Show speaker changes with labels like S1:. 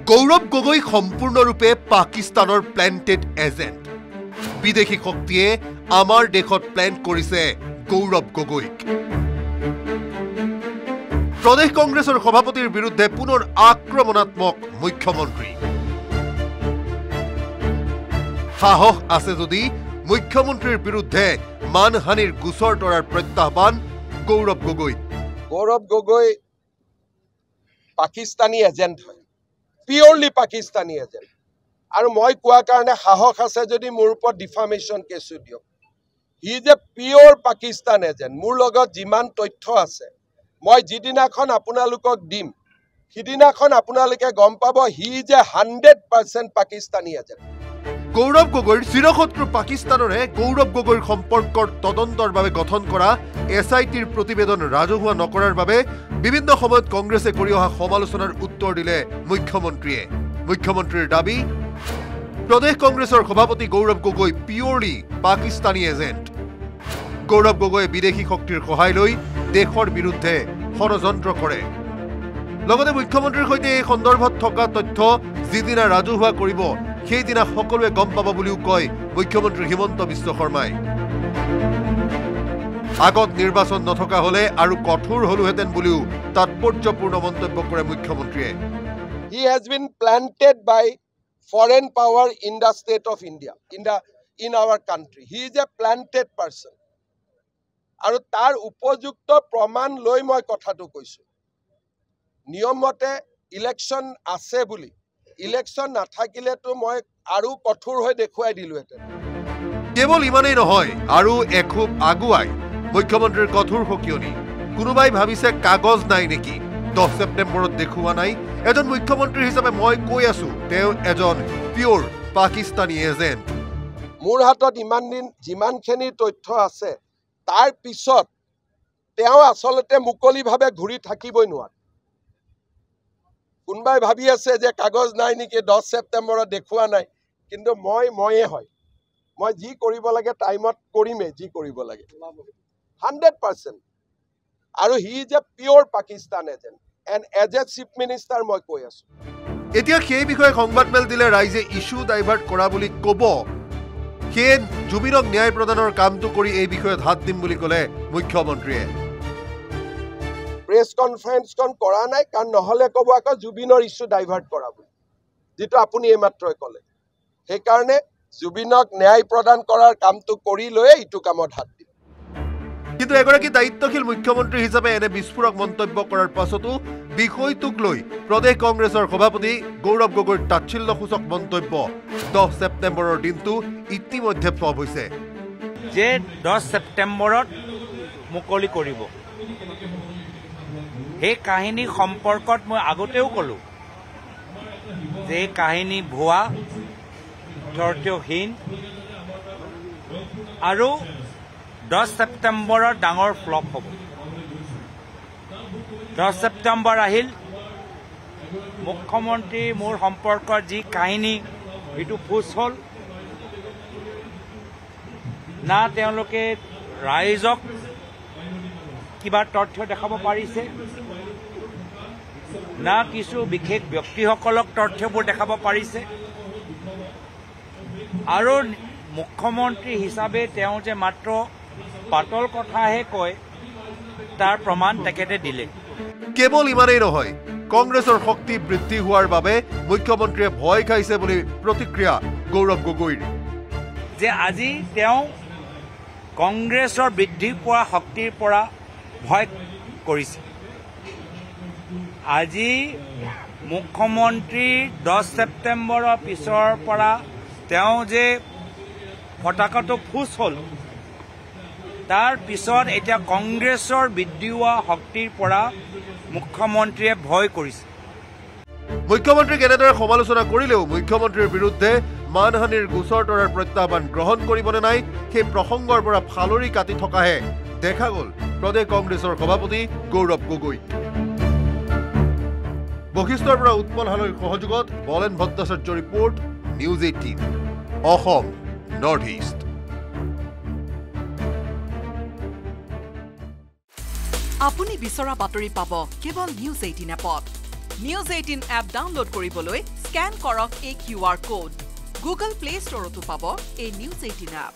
S1: গৌৰৱ গগৈ সম্পূৰ্ণৰূপে পাকিস্তানৰ প্লেণ্টেড এজেণ্ট বিদেশী শক্তিয়ে আমাৰ দেশত প্লেন কৰিছে গৌৰৱ গগৈক প্ৰদেশ কংগ্ৰেছৰ সভাপতিৰ বিৰুদ্ধে পুনৰ আক্ৰমণাত্মক মুখ্যমন্ত্ৰী সাহস আছে যদি মুখ্যমন্ত্ৰীৰ বিৰুদ্ধে মানহানিৰ গোচৰ তৰাৰ প্ৰত্যাহ্বান গৌৰৱ গগৈ
S2: পাকিস্তানী এজেণ্ট হয় পিওৰলি পাকিস্তানী এজেণ্ট আৰু মই কোৱা কাৰণে সাহস আছে যদি মোৰ ওপৰত ডিফামেশ্যন কেছও দিয়ক he is a pure Pakistan agent মোৰ লগত যিমান তথ্য আছে মই যিদিনাখন আপোনালোকক দিম সিদিনাখন আপোনালোকে গম পাব he is a 100% Pakistani agent
S1: Gaurav গগৈৰ চিৰশত্ৰু পাকিস্তানৰে গৌৰৱ গগৈৰ সম্পৰ্কৰ তদন্তৰ বাবে গঠন কৰা এছআইটিৰ প্ৰতিবেদন ৰাজহুৱা নকৰাৰ বাবে বিভিন্ন সময়ত কংগ্ৰেছে কৰি অহা সমালোচনাৰ উত্তৰ দিলে মুখ্যমন্ত্ৰীৰ দাবী প্ৰদেশ কংগ্ৰেছৰ সভাপতি গৌৰৱ গগৈ পিওৰলি পাকিস্তানী এজেণ্ট গৌৰৱ গগৈয়ে বিদেশী শক্তিৰ সহায় লৈ দেশৰ বিৰুদ্ধে ষড়যন্ত্ৰ কৰে লগতে মুখ্যমন্ত্ৰীৰ সৈতে এই সন্দৰ্ভত থকা তথ্য যিদিনা ৰাজহুৱা কৰিব সেইদিনা সকলোৱে গম পাব বুলিও কয় মুখ্যমন্ত্ৰী হিমন্ত বিশ্ব শৰ্মাই আগত নিৰ্বাচন নথকা হলে আৰু কঠোৰ হলুহেতেন বুলিও তাৎপৰ্যপূৰ্ণ মন্তব্য কৰে মুখ্যমন্ত্ৰীয়ে
S2: he has been planted by foreign power in the state of India, in our country. He is a planted person. আৰু তাৰ উপযুক্ত প্ৰমাণ লৈ মই কথাটো কৈছো নিয়মতে ইলেকশ্যন আছে বুলি ইলেকশ্যন নাথাকিলেতো মই আৰু কঠোৰ হৈ দেখুৱাই দিলোহেঁতেন
S1: কেৱল ইমানেই নহয় আৰু এখুব আগুৱাই মুখ্যমন্ত্ৰীৰ কঠোৰ সকিয়নি কোনোবাই ভাবিছে কাগজ নাই নেকি 10 ছেপ্টেম্বৰত দেখুওৱা নাই এজন মুখ্যমন্ত্ৰী হিচাপে মই কৈ আছো তেওঁ এজন পিওৰ পাকিস্তানী এজেণ্ট
S2: মোৰ হাতত ইমান দিন যিমানখিনি তথ্য আছে তাৰ পিছত তেওঁ আচলতে মুকলিভাৱে ঘূৰি থাকিবই নোৱাৰে কোনবাই ভাবি আছে যে কাগজ নাই নেকি 10 ছেপ্টেম্বৰত দেখুওৱা নাই কিন্তু ময়ে হয় মই যি কৰিব লাগে টাইমত কৰিমেই যি কৰিব লাগে 100% আৰু he is a pure Pakistan agent and as a chief minister মই কৈ আছো
S1: এতিয়া সেই বিষয়ে সংবাদমেল দিলে ৰাইজে ইস্যু ডাইভাৰ্ট কৰা বুলি ক'ব সেয়ে জুবিনক ন্যায় প্ৰদানৰ কামটো কৰি এই বিষয়ত হাত দিম বুলি ক'লে মুখ্যমন্ত্ৰীয়ে
S2: প্ৰেছ কনফাৰেন্সখন কৰা নাই কাৰণ নহ'লে ক'ব আকৌ জুবিনৰ ইস্যু ডাইভাৰ্ট কৰা বুলি যিটো আপুনি এইমাত্ৰই ক'লে সেইকাৰণে জুবিনক ন্যায় প্ৰদান কৰাৰ কামটো কৰি লৈ ইটো কামত হাত দিম
S1: কিন্তু এগৰাকী দায়িত্বশীল মুখ্যমন্ত্ৰী হিচাপে এনে বিস্ফোৰক মন্তব্য কৰাৰ পাছতো বিষয়টোক লৈ প্ৰদেশ কংগ্ৰেছৰ সভাপতি গৌৰৱ গগৈৰ তাচ্ছিল্যসূচক মন্তব্য 10 ছেপ্টেম্বৰৰ দিনটো ইতিমধ্যে ফ্লপ হৈছে
S3: যে 10 ছেপ্টেম্বৰত মুকলি কৰিব এই কাহিনী সম্পৰ্কত মই আগতেও ক'লো যে এই কাহিনী ভুৱা তথ্যহীন আৰু 10 ছেপ্টেম্বৰৰ ডাঙৰ ফ্লপ হ'ব 10 ছেপ্টেম্বৰ আহিল মুখ্যমন্ত্ৰী মোৰ সম্পৰ্কৰ যি কাহিনী এইটো ফুচ হ'ল না তেওঁলোকে ৰাইজক কিবা তথ্য দেখাব পাৰিছে না কিছু বিশেষ ব্যক্তিসকলক তথ্যবোৰ দেখাব পাৰিছে আৰু মুখ্যমন্ত্ৰী হিচাপে তেওঁ যে মাত্ৰ পাতল কথাহে কয় তাৰ প্ৰমাণ তেখেতে দিলে
S1: কেৱল ইমানেই নহয় কংগ্ৰেছৰ শক্তি বৃদ্ধি হোৱাৰ বাবে মুখ্যমন্ত্ৰীয়ে ভয় খাইছে বুলি প্ৰতিক্ৰিয়া গৌৰৱ গগৈৰ
S3: যে আজি তেওঁ কংগ্ৰেছৰ বৃদ্ধি পোৱা শক্তিৰ পৰা ভয় কৰিছে আজি মুখ্যমন্ত্ৰী 10 ছেপ্টেম্বৰৰ পিছৰ পৰা তেওঁ যে পতাকাটো ফুচ হ'ল তাৰ পিছত এতিয়া কংগ্ৰেছৰ বৃদ্ধি হোৱা শক্তিৰ পৰা মুখ্যমন্ত্ৰীয়ে ভয় কৰিছে
S1: মুখ্যমন্ত্ৰীক এনেদৰে সমালোচনা কৰিলেও মুখ্যমন্ত্ৰীৰ বিৰুদ্ধে মানহানিৰ গোচৰ তৰাৰ প্ৰত্যাহ্বান গ্ৰহণ কৰিবনে নাই সেই প্ৰসংগৰ পৰা ফালৰি কাটি থকাহে দেখা গ'ল প্ৰদেশ কংগ্ৰেছৰ সভাপতি গৌৰৱ গগৈ বশিষ্ঠৰ পৰা উৎপল হালৈৰ সহযোগত বলেন Bhattacharya report news 18 Assam north east
S4: আপুনি বিচৰা বাতৰি পাব কেৱল নিউজ 18 এপত নিউজ 18 এপ ডাউনলোড কৰিবলৈ স্ক্যান কৰক এই QR code. Google Play Store তো পাব এই নিউজ 18 এপ।